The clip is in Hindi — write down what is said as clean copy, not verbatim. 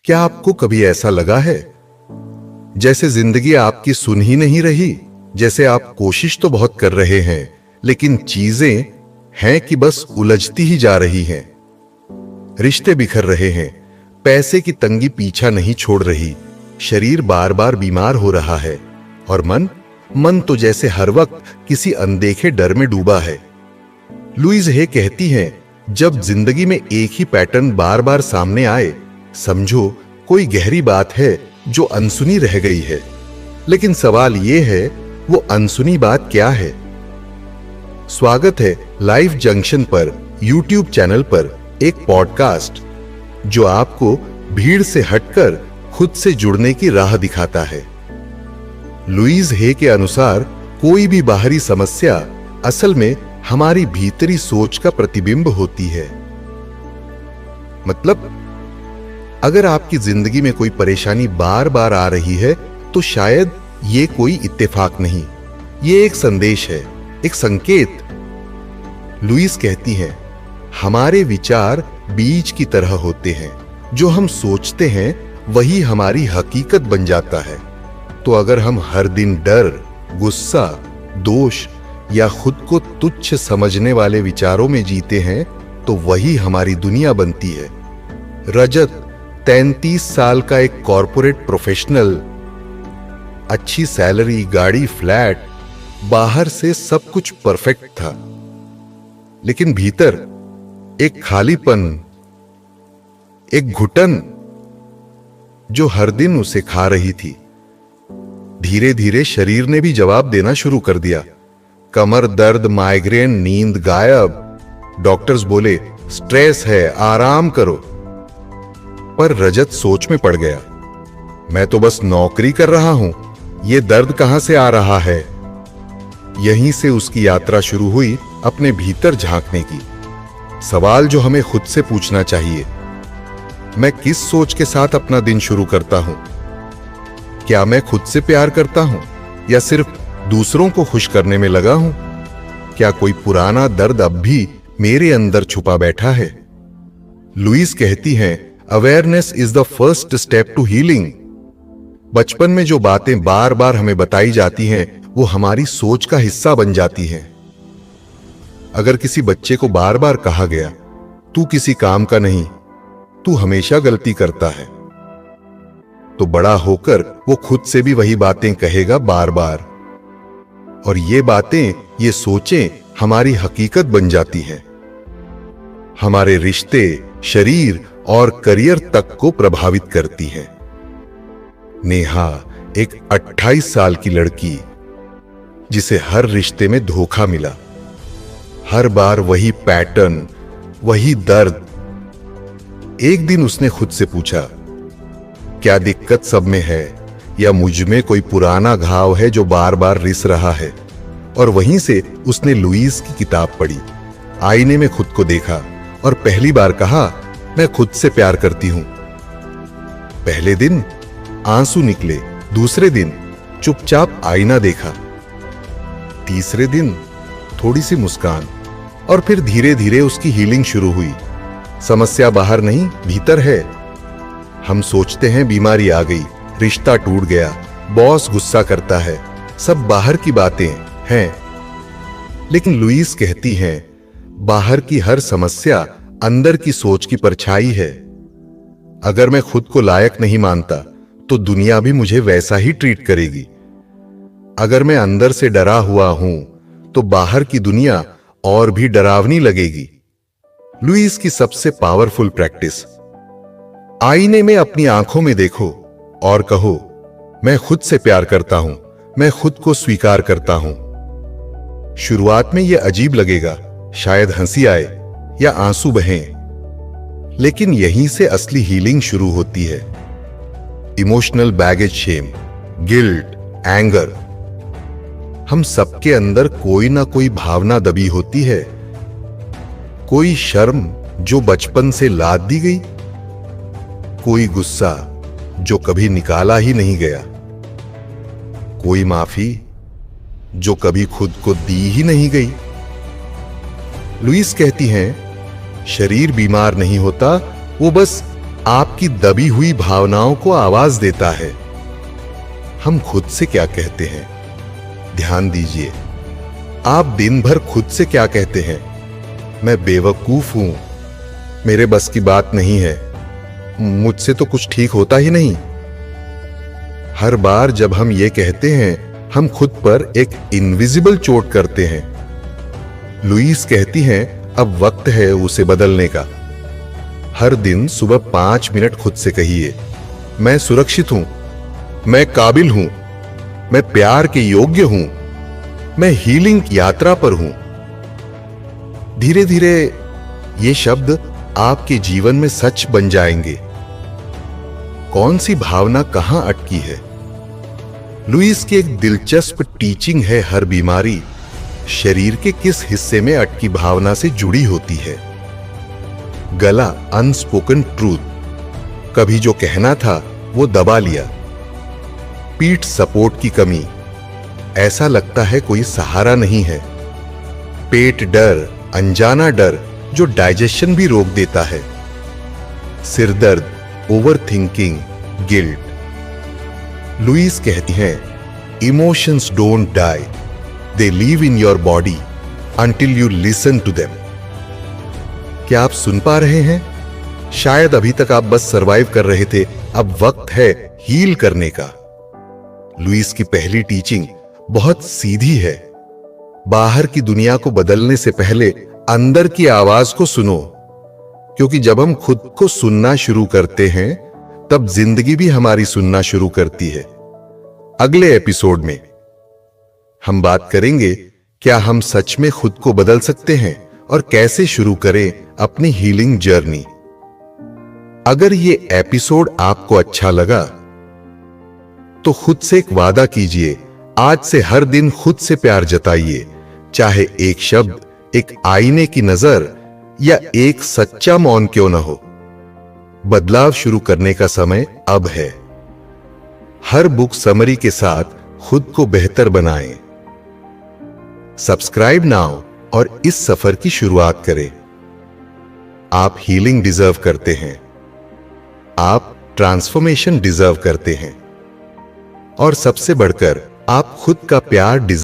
क्या आपको कभी ऐसा लगा है जैसे जिंदगी आपकी सुन ही नहीं रही? जैसे आप कोशिश तो बहुत कर रहे हैं लेकिन चीजें हैं कि बस उलझती ही जा रही हैं। रिश्ते बिखर रहे हैं, पैसे की तंगी पीछा नहीं छोड़ रही, शरीर बार बार बीमार हो रहा है और मन तो जैसे हर वक्त किसी अनदेखे डर में डूबा है। लुईज हे कहती हैं, जब जिंदगी में एक ही पैटर्न बार बार सामने आए, समझो कोई गहरी बात है जो अनसुनी रह गई है। लेकिन सवाल यह है, वो अनसुनी बात क्या है? स्वागत है लाइफ जंक्शन पर यूट्यूब चैनल पर एक पॉडकास्ट जो आपको भीड़ से हटकर खुद से जुड़ने की राह दिखाता है। लुईज हे के अनुसार कोई भी बाहरी समस्या असल में हमारी भीतरी सोच का प्रतिबिंब होती है। मतलब अगर आपकी जिंदगी में कोई परेशानी बार बार आ रही है तो शायद ये कोई इत्तेफाक नहीं, ये एक संदेश है, एक संकेत। लुईस कहती हैं, हमारे विचार बीज की तरह होते हैं, जो हम सोचते हैं वही हमारी हकीकत बन जाता है। तो अगर हम हर दिन डर, गुस्सा, दोष या खुद को तुच्छ समझने वाले विचारों में जीते हैं तो वही हमारी दुनिया बनती है। रजत 33 साल का एक कॉरपोरेट प्रोफेशनल, अच्छी सैलरी, गाड़ी, फ्लैट, बाहर से सब कुछ परफेक्ट था, लेकिन भीतर एक खालीपन, एक घुटन जो हर दिन उसे खा रही थी। धीरे धीरे शरीर ने भी जवाब देना शुरू कर दिया। कमर दर्द, माइग्रेन, नींद गायब। डॉक्टर्स बोले स्ट्रेस है, आराम करो। पर रजत सोच में पड़ गया, मैं तो बस नौकरी कर रहा हूं, ये दर्द कहां से आ रहा है? यहीं से उसकी यात्रा शुरू हुई अपने भीतर झांकने की। सवाल जो हमें खुद से पूछना चाहिए, मैं किस सोच के साथ अपना दिन शुरू करता हूं? क्या मैं खुद से प्यार करता हूं या सिर्फ दूसरों को खुश करने में लगा हूं? क्या कोई पुराना दर्द अब भी मेरे अंदर छुपा बैठा है? लुईस कहती हैं, awareness is the first step to healing. बचपन में जो बातें बार बार हमें बताई जाती हैं वो हमारी सोच का हिस्सा बन जाती हैं। अगर किसी बच्चे को बार बार कहा गया, तू किसी काम का नहीं, तू हमेशा गलती करता है, तो बड़ा होकर वो खुद से भी वही बातें कहेगा बार बार। और ये बातें, ये सोचें हमारी हकीकत बन जाती हैं। हमारे रिश्ते, शरीर और करियर तक को प्रभावित करती हैं। नेहा एक 28 साल की लड़की जिसे हर रिश्ते में धोखा मिला, हर बार वही पैटर्न, वही दर्द। एक दिन उसने खुद से पूछा, क्या दिक्कत सब में है या मुझ में कोई पुराना घाव है जो बार बार रिस रहा है? और वहीं से उसने लुईस की किताब पढ़ी, आईने में खुद को देखा और पहली बार कहा, मैं खुद से प्यार करती हूं। पहले दिन आंसू निकले, दूसरे दिन चुपचाप आईना देखा, तीसरे दिन थोड़ी सी मुस्कान, और फिर धीरे धीरे उसकी हीलिंग शुरू हुई। समस्या बाहर नहीं, भीतर है। हम सोचते हैं बीमारी आ गई, रिश्ता टूट गया, बॉस गुस्सा करता है, सब बाहर की बातें हैं। लेकिन लुईस कहती हैं, बाहर की हर समस्या अंदर की सोच की परछाई है। अगर मैं खुद को लायक नहीं मानता तो दुनिया भी मुझे वैसा ही ट्रीट करेगी। अगर मैं अंदर से डरा हुआ हूं तो बाहर की दुनिया और भी डरावनी लगेगी। लुईस की सबसे पावरफुल प्रैक्टिस, आईने में अपनी आंखों में देखो और कहो, मैं खुद से प्यार करता हूं, मैं खुद को स्वीकार करता हूं। शुरुआत में यह अजीब लगेगा, शायद हंसी आए या आंसू बहें, लेकिन यहीं से असली हीलिंग शुरू होती है। Emotional baggage, shame, guilt, anger, हम सबके अंदर कोई ना कोई भावना दबी होती है। कोई शर्म जो बचपन से लाद दी गई, कोई गुस्सा जो कभी निकाला ही नहीं गया, कोई माफी जो कभी खुद को दी ही नहीं गई। लुईस कहती हैं, शरीर बीमार नहीं होता, वो बस आपकी दबी हुई भावनाओं को आवाज देता है। हम खुद से क्या कहते हैं? ध्यान दीजिए, आप दिन भर खुद से क्या कहते हैं? मैं बेवकूफ हूं, मेरे बस की बात नहीं है, मुझसे तो कुछ ठीक होता ही नहीं। हर बार जब हम ये कहते हैं, हम खुद पर एक इनविजिबल चोट करते हैं। लुईस कहती हैं, अब वक्त है उसे बदलने का। हर दिन सुबह 5 मिनट खुद से कहिए, मैं सुरक्षित हूं, मैं काबिल हूं, मैं प्यार के योग्य हूं, मैं हीलिंग यात्रा पर हूं। धीरे धीरे ये शब्द आपके जीवन में सच बन जाएंगे। कौन सी भावना कहां अटकी है? लुईस की एक दिलचस्प टीचिंग है, हर बीमारी शरीर के किस हिस्से में अटकी भावना से जुड़ी होती है। गला, अनस्पोकन ट्रूथ, कभी जो कहना था वो दबा लिया। पीठ, सपोर्ट की कमी, ऐसा लगता है कोई सहारा नहीं है। पेट, डर, अनजाना डर जो डाइजेशन भी रोक देता है। सिर दर्द, ओवर थिंकिंग, गिल्ट। लुईस कहती हैं, emotions don't die, they live in your body until you listen to them. क्या आप सुन पा रहे हैं? शायद अभी तक आप बस सरवाइव कर रहे थे, अब वक्त है हील करने का। लुईस की पहली टीचिंग बहुत सीधी है। बाहर की दुनिया को बदलने से पहले अंदर की आवाज को सुनो, क्योंकि जब हम खुद को सुनना शुरू करते हैं, तब जिंदगी भी हमारी सुनना शुरू करती है। अगले एपिसोड में हम बात करेंगे, क्या हम सच में खुद को बदल सकते हैं और कैसे शुरू करें अपनी हीलिंग जर्नी। अगर ये एपिसोड आपको अच्छा लगा तो खुद से एक वादा कीजिए, आज से हर दिन खुद से प्यार जताइए, चाहे एक शब्द, एक आईने की नजर या एक सच्चा मौन क्यों न हो। बदलाव शुरू करने का समय अब है। हर बुक समरी के साथ खुद को बेहतर बनाएं। सब्सक्राइब नाउ और इस सफर की शुरुआत करें। आप हीलिंग डिजर्व करते हैं, आप ट्रांसफॉर्मेशन डिजर्व करते हैं, और सबसे बढ़कर आप खुद का प्यार डिजर्व